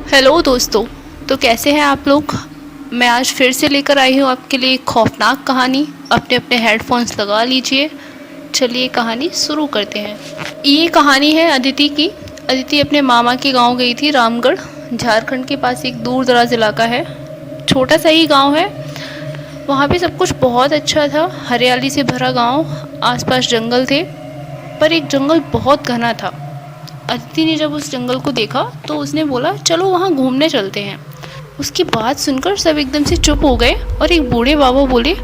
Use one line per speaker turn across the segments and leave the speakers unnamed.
Hello दोस्तों। तो कैसे हैं आप लोग। मैं आज फिर से लेकर आई हूँ आपके लिए एक खौफनाक कहानी। अपने अपने हेडफोन्स लगा लीजिए। चलिए कहानी शुरू करते हैं। ये कहानी है अदिति की। अदिति अपने मामा के गांव गई थी, रामगढ़, झारखंड के पास एक दूर दराज इलाका है। छोटा सा ही गांव है। वहाँ पे सब कुछ बहुत अच्छा था, हरियाली से भरा गांव, आसपास जंगल थे, पर एक जंगल बहुत घना था। अदिति ने जब उस जंगल को देखा तो उसने बोला चलो वहाँ घूमने चलते हैं। उसकी बात सुनकर सब एकदम से चुप हो गए और एक बूढ़े बाबा बोले,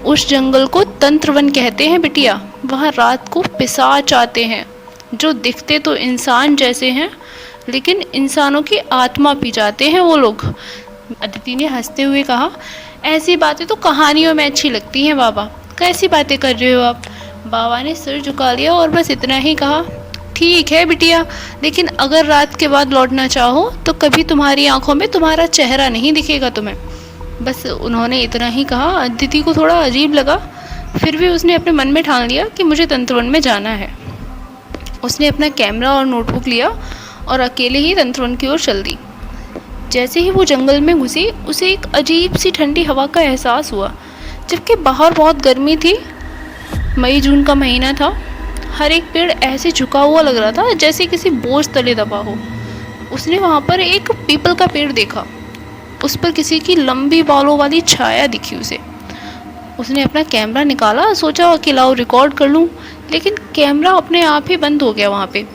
उस जंगल को तंत्रवन कहते हैं बिटिया। वहाँ रात को पिशाच आते हैं जो दिखते तो इंसान जैसे हैं, लेकिन इंसानों की आत्मा पी जाते हैं वो लोग। अदिति ने हंसते हुए कहा, ऐसी बातें तो कहानियों में अच्छी लगती हैं बाबा, कैसी बातें कर रहे हो आप। बाबा ने सिर झुका लिया और बस इतना ही कहा, ठीक है बिटिया, लेकिन अगर रात के बाद लौटना चाहो तो कभी तुम्हारी आंखों में तुम्हारा चेहरा नहीं दिखेगा तुम्हें। बस उन्होंने इतना ही कहा। अदिति को थोड़ा अजीब लगा, फिर भी उसने अपने मन में ठान लिया कि मुझे तंत्रवन में जाना है। उसने अपना कैमरा और नोटबुक लिया और अकेले ही तंत्रवन की ओर चल दी। जैसे ही वो जंगल में घुसी उसे एक अजीब सी ठंडी हवा का एहसास हुआ, जबकि बाहर बहुत गर्मी थी। मई जून का महीना था। हर एक पेड़ ऐसे झुका हुआ लग रहा था जैसे किसी बोझ तले दबा हो। उसने वहाँ पर एक पीपल का पेड़ देखा। उस पर किसी की लंबी बालों वाली छाया दिखी उसे। उसने अपना कैमरा निकाला, सोचा कि लाओ रिकॉर्ड कर लूँ, लेकिन कैमरा अपने आप ही बंद हो गया वहाँ पे।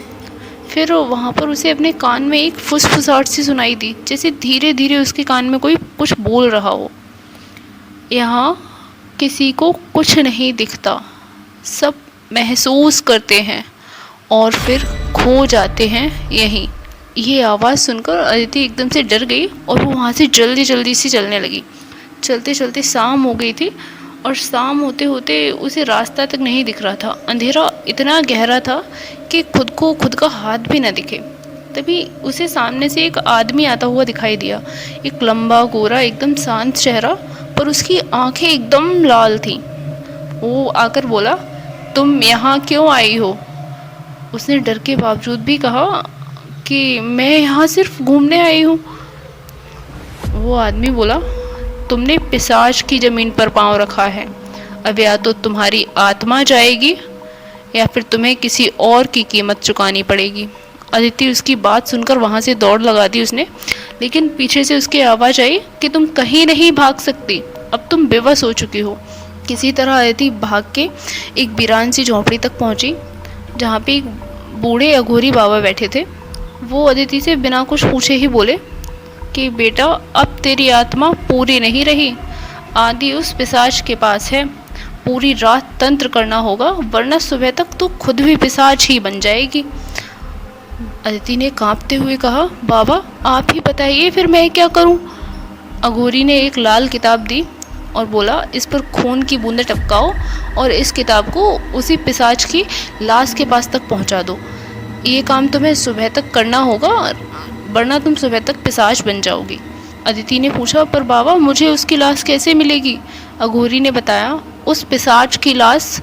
फिर वहाँ पर उसे अपने कान में एक फुसफुसाहट सी सुनाई दी, जैसे धीरे धीरे उसके कान में कोई कुछ बोल रहा हो। यहाँ किसी को कुछ नहीं दिखता, सब महसूस करते हैं और फिर खो जाते हैं यहीं। ये आवाज़ सुनकर अदिति एकदम से डर गई और वो वहाँ से जल्दी जल्दी से चलने लगी। चलते चलते शाम हो गई थी और शाम होते होते उसे रास्ता तक नहीं दिख रहा था। अंधेरा इतना गहरा था कि खुद को खुद का हाथ भी न दिखे। तभी उसे सामने से एक आदमी आता हुआ दिखाई दिया। एक लंबा गोरा एकदम शांत चेहरा, पर उसकी आंखें एकदम लाल थीं। वो आकर बोला, तुम यहाँ क्यों आई हो। उसने डर के बावजूद भी कहा कि मैं यहाँ सिर्फ घूमने आई हूँ। वो आदमी बोला, तुमने पिशाच की ज़मीन पर पाँव रखा है। अब या तो तुम्हारी आत्मा जाएगी या फिर तुम्हें किसी और की कीमत चुकानी पड़ेगी। अदिति उसकी बात सुनकर वहाँ से दौड़ लगा दी उसने, लेकिन पीछे से उसकी आवाज़ आई कि तुम कहीं नहीं भाग सकती, अब तुम बेबस हो चुकी हो। किसी तरह अदिति भाग के एक वीरान सी झोंपड़ी तक पहुंची, जहाँ पे एक बूढ़े अघोरी बाबा बैठे थे। वो अदिति से बिना कुछ पूछे ही बोले कि बेटा, अब तेरी आत्मा पूरी नहीं रही, आदि उस पिशाच के पास है। पूरी रात तंत्र करना होगा, वरना सुबह तक तो खुद भी पिशाच ही बन जाएगी। अदिति ने कांपते हुए कहा, बाबा आप ही बताइए फिर मैं क्या करूं। अघोरी ने एक लाल किताब दी और बोला, इस पर खून की बूंदें टपकाओ और इस किताब को उसी पिशाच की लाश के पास तक पहुंचा दो। ये काम तुम्हें सुबह तक करना होगा, वरना तुम सुबह तक पिशाच बन जाओगी। अदिति ने पूछा, पर बाबा मुझे उसकी लाश कैसे मिलेगी। अघोरी ने बताया, उस पिशाच की लाश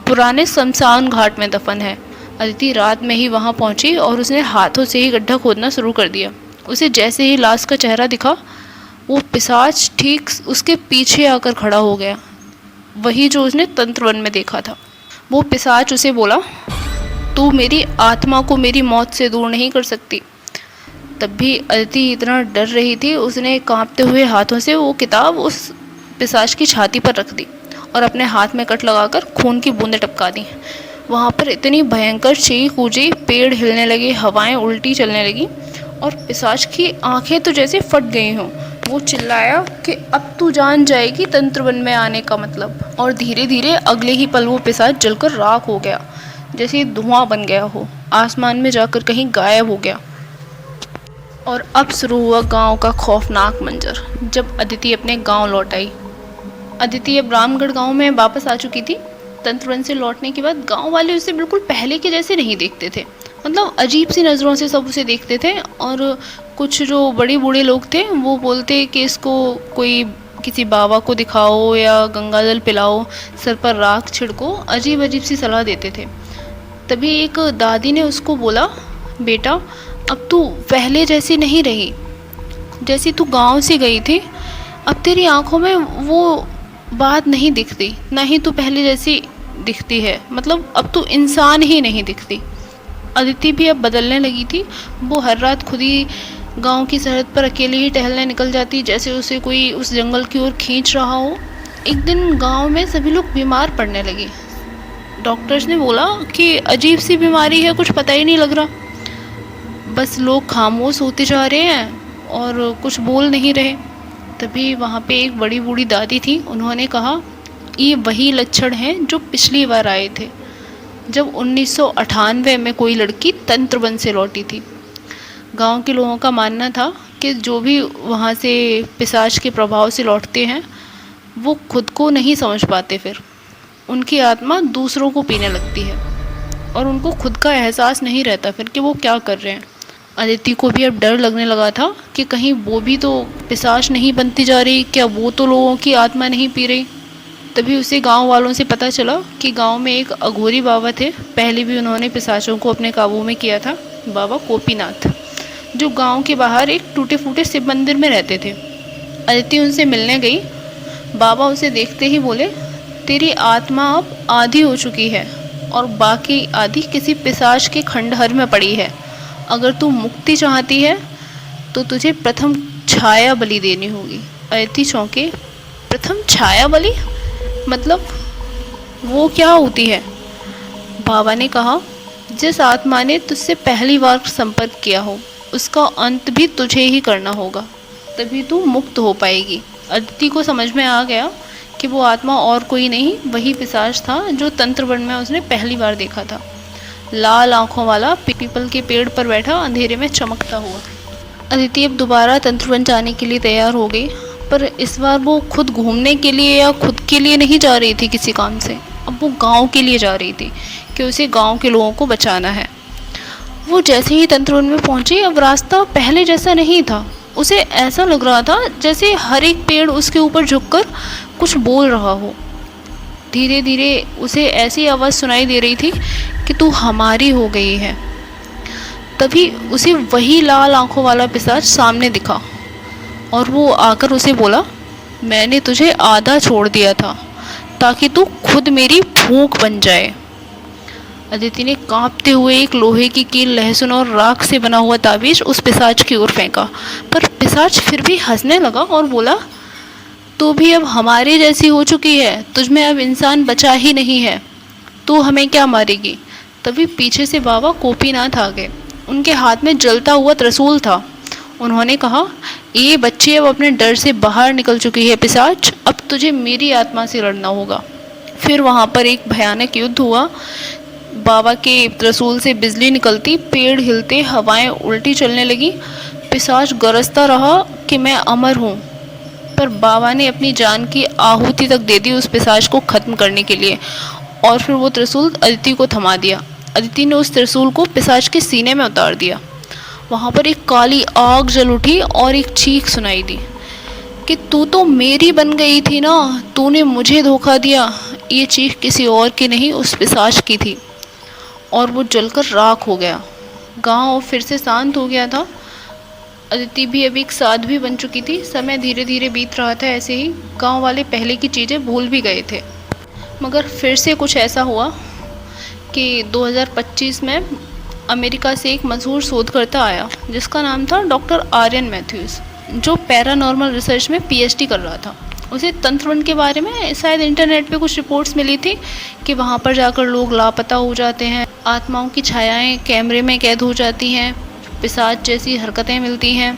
पुराने शमशान घाट में दफन है। अदिति रात में ही वहाँ पहुँची और उसने हाथों से ही गड्ढा खोदना शुरू कर दिया। उसे जैसे ही लाश का चेहरा दिखा, वो पिशाच ठीक उसके पीछे आकर खड़ा हो गया, वही जो उसने तंत्रवन में देखा था। वो पिशाच उसे बोला, तू मेरी आत्मा को मेरी मौत से दूर नहीं कर सकती। तब भी अदिति इतना डर रही थी, उसने कांपते हुए हाथों से वो किताब उस पिशाच की छाती पर रख दी और अपने हाथ में कट लगाकर खून की बूंदें टपका दी। वहाँ पर इतनी भयंकर चीख गूंजी, पेड़ हिलने लगे, हवाएं उल्टी चलने लगी और पिशाच की आंखें तो जैसे फट गई हों। वो चिल्लाया कि अब तू जान जाएगी तंत्रवन में आने का मतलब। और धीरे धीरे अगले ही पल वो पिशाच जलकर राख हो गया, जैसे धुआं बन गया हो, आसमान में जाकर कहीं गायब हो गया। और अब शुरू हुआ गांव का खौफनाक मंजर। जब अदिति अपने गांव लौट आई, अदिति अब रामगढ़ गांव में वापस आ चुकी थी। तंत्रवन से लौटने के बाद गांव वाले उसे बिल्कुल पहले के जैसे नहीं देखते थे, मतलब अजीब सी नज़रों से सब उसे देखते थे। और कुछ जो बड़े बूढ़े लोग थे वो बोलते कि इसको कोई किसी बाबा को दिखाओ या गंगाजल पिलाओ, सर पर राख छिड़को, अजीब अजीब सी सलाह देते थे। तभी एक दादी ने उसको बोला, बेटा अब तू पहले जैसी नहीं रही, जैसी तू गांव से गई थी, अब तेरी आंखों में वो बात नहीं दिखती, ना ही तू पहले जैसी दिखती है। मतलब अब तू इंसान ही नहीं दिखती। अदिति भी अब बदलने लगी थी। वो हर रात खुद ही गांव की सरहद पर अकेले ही टहलने निकल जाती, जैसे उसे कोई उस जंगल की ओर खींच रहा हो। एक दिन गांव में सभी लोग बीमार पड़ने लगे। डॉक्टर्स ने बोला कि अजीब सी बीमारी है, कुछ पता ही नहीं लग रहा। बस लोग खामोश होते जा रहे हैं और कुछ बोल नहीं रहे। तभी वहाँ पे एक बड़ी बूढ़ी दादी थी। उन्होंने कहा, ये वही लक्षण हैं जो पिछली बार आए थे, जब 1998 में कोई लड़की तंत्रबन से लौटी थी। गांव के लोगों का मानना था कि जो भी वहाँ से पिशाच के प्रभाव से लौटते हैं, वो खुद को नहीं समझ पाते, फिर उनकी आत्मा दूसरों को पीने लगती है और उनको खुद का एहसास नहीं रहता फिर कि वो क्या कर रहे हैं। अदिति को भी अब डर लगने लगा था कि कहीं वो भी तो पिशाच नहीं बनती जा रही, क्या वो तो लोगों की आत्मा नहीं पी रही। तभी उसे गांव वालों से पता चला कि गांव में एक अघोरी बाबा थे। पहले भी उन्होंने पिशाचों को अपने काबू में किया था, बाबा गोपीनाथ, जो गांव के बाहर एक टूटे फूटे शिव मंदिर में रहते थे। अदिति उनसे मिलने गई। बाबा उसे देखते ही बोले, तेरी आत्मा अब आधी हो चुकी है और बाकी आधी किसी पिशाच के खंडहर में पड़ी है। अगर तू मुक्ति चाहती है तो तुझे प्रथम छाया बलि देनी होगी। अदिति चौंके, प्रथम छाया बलि मतलब वो क्या होती है? बाबा ने कहा, जिस आत्मा ने तुझसे पहली बार संपर्क किया हो उसका अंत भी तुझे ही करना होगा, तभी तू मुक्त हो पाएगी। अदिति को समझ में आ गया कि वो आत्मा और कोई नहीं, वही पिशाच था जो तंत्रवन में उसने पहली बार देखा था। लाल आंखों वाला, पीपल के पेड़ पर बैठा, अंधेरे में चमकता हुआ। अदिति अब दोबारा तंत्रवन जाने के लिए तैयार हो गई, पर इस बार वो खुद घूमने के लिए या खुद के लिए नहीं जा रही थी किसी काम से। अब वो गांव के लिए जा रही थी कि उसे गांव के लोगों को बचाना है। वो जैसे ही तंत्रवन में पहुंची, अब रास्ता पहले जैसा नहीं था। उसे ऐसा लग रहा था जैसे हर एक पेड़ उसके ऊपर झुककर कुछ बोल रहा हो। धीरे धीरे उसे ऐसी आवाज़ सुनाई दे रही थी कि तू हमारी हो गई है। तभी उसे वही लाल आंखों वाला पिशाच सामने दिखा और वो आकर उसे बोला, मैंने तुझे आधा छोड़ दिया था ताकि तू खुद मेरी भूख बन जाए। अदिति ने कांपते हुए एक लोहे की कील, लहसुन और राख से बना हुआ ताबीज उस पिशाच की ओर फेंका, पर पिशाच फिर भी हंसने लगा और बोला, तू भी अब हमारे जैसी हो चुकी है, तुझमें अब इंसान बचा ही नहीं है, तू हमें क्या मारेगी। तभी पीछे से बाबा गोपीनाथ आ गए। उनके हाथ में जलता हुआ त्रिशूल था। उन्होंने कहा, ये बच्ची अब अपने डर से बाहर निकल चुकी है पिशाच, अब तुझे मेरी आत्मा से लड़ना होगा। फिर वहाँ पर एक भयानक युद्ध हुआ। बाबा के त्रिशूल से बिजली निकलती, पेड़ हिलते, हवाएं उल्टी चलने लगी। पिशाच गरजता रहा कि मैं अमर हूँ, पर बाबा ने अपनी जान की आहुति तक दे दी उस पिशाच को खत्म करने के लिए। और फिर वो त्रिशूल अदिति को थमा दिया। अदिति ने उस त्रिशूल को पिशाच के सीने में उतार दिया। वहाँ पर एक काली आग जल उठी और एक चीख सुनाई दी कि तू तो मेरी बन गई थी ना, तूने मुझे धोखा दिया। ये चीख किसी और की नहीं, उस पिशाच की थी और वो जलकर राख हो गया। गांव फिर से शांत हो गया था। अदिति भी अब एक साध्वी बन चुकी थी। समय धीरे धीरे बीत रहा था। ऐसे ही गांव वाले पहले की चीज़ें भूल भी गए थे। मगर फिर से कुछ ऐसा हुआ कि 2025 में अमेरिका से एक मशहूर शोधकर्ता आया जिसका नाम था डॉक्टर आर्यन मैथ्यूज़, जो पैरानॉर्मल रिसर्च में पीएचडी कर रहा था। उसे तंत्रवन के बारे में शायद इंटरनेट पे कुछ रिपोर्ट्स मिली थी कि वहाँ पर जाकर लोग लापता हो जाते हैं, आत्माओं की छायाएं कैमरे में कैद हो जाती हैं, पिशाच जैसी हरकतें मिलती हैं।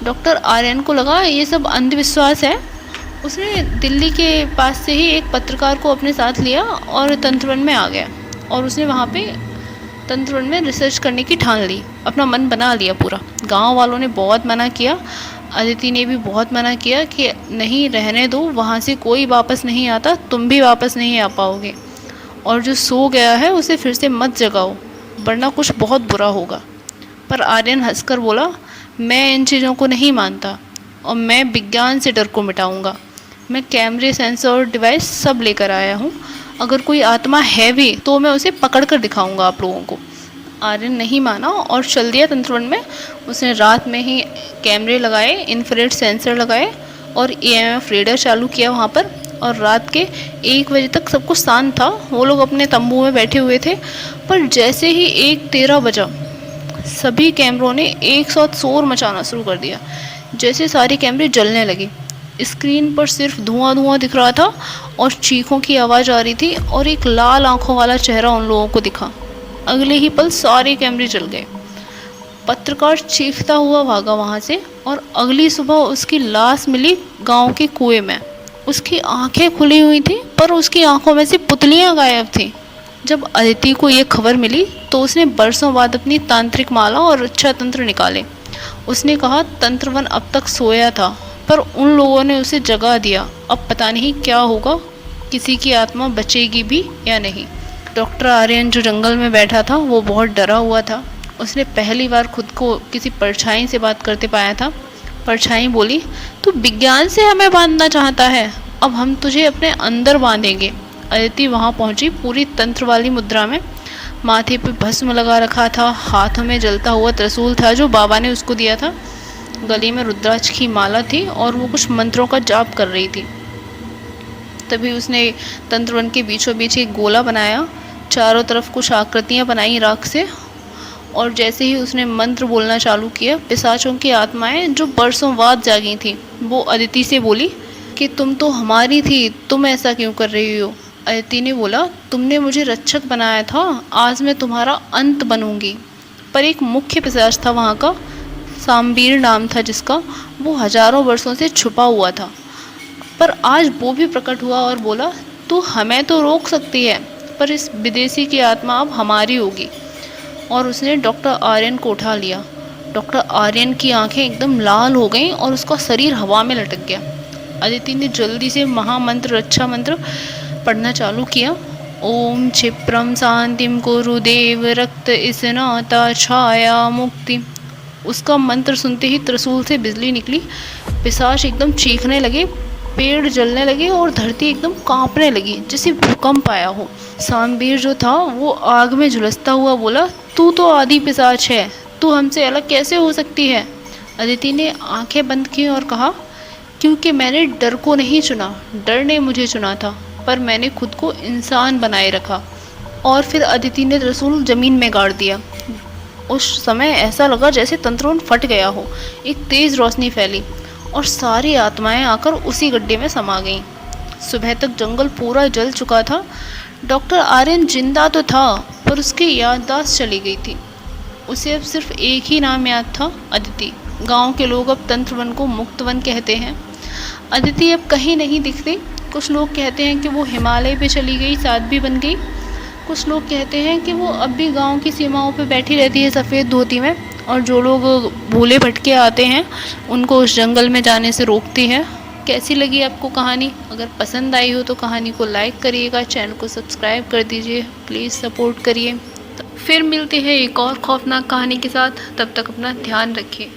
डॉक्टर आर्यन को लगा ये सब अंधविश्वास है। उसने दिल्ली के पास से ही एक पत्रकार को अपने साथ लिया और तंत्रवन में आ गया और उसने वहाँ पे तंत्रवन में रिसर्च करने की ठान ली, अपना मन बना लिया पूरा। गांव वालों ने बहुत मना किया, अदिति ने भी बहुत मना किया कि नहीं, रहने दो, वहाँ से कोई वापस नहीं आता, तुम भी वापस नहीं आ पाओगे, और जो सो गया है उसे फिर से मत जगाओ वरना कुछ बहुत बुरा होगा। पर आर्यन हंसकर बोला, मैं इन चीज़ों को नहीं मानता और मैं विज्ञान से डर को मिटाऊंगा। मैं कैमरे, सेंसर और डिवाइस सब लेकर आया हूँ। अगर कोई आत्मा है भी तो मैं उसे पकड़ कर दिखाऊंगा आप लोगों को। आर्यन नहीं माना और चल दिया तंत्रवन में। उसने रात में ही कैमरे लगाए, इंफ्रारेड सेंसर लगाए और EMF रीडर चालू किया वहाँ पर। और रात के 1 बजे तक सब कुछ शांत था, वो लोग अपने तंबू में बैठे हुए थे। पर जैसे ही 1:13 बजा, सभी कैमरों ने एक साथ शोर मचाना शुरू कर दिया। जैसे सारे कैमरे जलने लगे। स्क्रीन पर सिर्फ धुआं धुआं दिख रहा था और चीखों की आवाज़ आ रही थी और एक लाल आंखों वाला चेहरा उन लोगों को दिखा। अगले ही पल सारे कैमरे जल गए। पत्रकार चीखता हुआ भागा वहाँ से और अगली सुबह उसकी लाश मिली गांव के कुएं में। उसकी आंखें खुली हुई थी पर उसकी आंखों में से पुतलियां गायब थीं। जब अदिति को ये खबर मिली तो उसने बरसों बाद अपनी तांत्रिक माला और इच्छा तंत्र निकाले। उसने कहा तंत्रवन अब तक सोया था पर उन लोगों ने उसे जगा दिया। अब पता नहीं क्या होगा, किसी की आत्मा बचेगी भी या नहीं। डॉक्टर आर्यन जो जंगल में बैठा था वो बहुत डरा हुआ था। उसने पहली बार खुद को किसी परछाई से बात करते पाया था। परछाई बोली, तू विज्ञान से हमें बांधना चाहता है, अब हम तुझे अपने अंदर बांधेंगे। अदिति वहाँ पहुँची पूरी तंत्र वाली मुद्रा में। माथे पे भस्म लगा रखा था, हाथों में जलता हुआ त्रिशूल था जो बाबा ने उसको दिया था, गले में रुद्राक्ष की माला थी और वो कुछ मंत्रों का जाप कर रही थी। तभी उसने तंत्रवन के बीचों बीच एक गोला बनाया, चारों तरफ कुछ आकृतियाँ बनाई राख से, और जैसे ही उसने मंत्र बोलना चालू किया, पिशाचों की आत्माएं जो बरसों बाद जागी थी वो अदिति से बोली कि तुम तो हमारी थी, तुम ऐसा क्यों कर रही हो। अदिति ने बोला, तुमने मुझे रक्षक बनाया था, आज मैं तुम्हारा अंत बनूंगी। पर एक मुख्य पिशाच था वहाँ का, सामबीर नाम था जिसका, वो हजारों वर्षों से छुपा हुआ था। पर आज वो भी प्रकट हुआ और बोला, तू हमें तो रोक सकती है पर इस विदेशी की आत्मा अब हमारी होगी। और उसने डॉक्टर आर्यन को उठा लिया। डॉक्टर आर्यन की आंखें एकदम लाल हो गईं और उसका शरीर हवा में लटक गया। अदिति ने जल्दी से महामंत्र रक्षा मंत्र पढ़ना चालू किया। ओम क्षिप्रम शांतिम कुरुदेव रक्त स्नाता छाया मुक्ति। उसका मंत्र सुनते ही त्रिशूल से बिजली निकली, पिशाच एकदम चीखने लगे, पेड़ जलने लगे और धरती एकदम कांपने लगी जैसे भूकंप आया हो। सामबीर जो था वो आग में झुलसता हुआ बोला, तू तो आदि पिशाच है, तू हमसे अलग कैसे हो सकती है। अदिति ने आंखें बंद की और कहा, क्योंकि मैंने डर को नहीं चुना, डर ने मुझे चुना था, पर मैंने खुद को इंसान बनाए रखा। और फिर अदिति ने त्रिशूल जमीन में गाड़ दिया। उस समय ऐसा लगा जैसे तंत्रवन फट गया हो, एक तेज रोशनी फैली और सारी आत्माएं आकर उसी गड्ढे में समा गईं। सुबह तक जंगल पूरा जल चुका था। डॉक्टर आर्यन जिंदा तो था पर उसकी याददाश्त चली गई थी। उसे अब सिर्फ एक ही नाम याद था, अदिति। गांव के लोग अब तंत्रवन को मुक्तवन कहते हैं। अदिति अब कहीं नहीं दिखती। कुछ लोग कहते हैं कि वो हिमालय पे चली गई, साध्वी बन गई। कुछ लोग कहते हैं कि वो अब भी गांव की सीमाओं पे बैठी रहती है सफ़ेद धोती में, और जो लोग भूले भटके आते हैं उनको उस जंगल में जाने से रोकती है। कैसी लगी आपको कहानी? अगर पसंद आई हो तो कहानी को लाइक करिएगा, चैनल को सब्सक्राइब कर दीजिए, प्लीज़ सपोर्ट करिए। फिर मिलते हैं एक और खौफनाक कहानी के साथ, तब तक अपना ध्यान रखिए।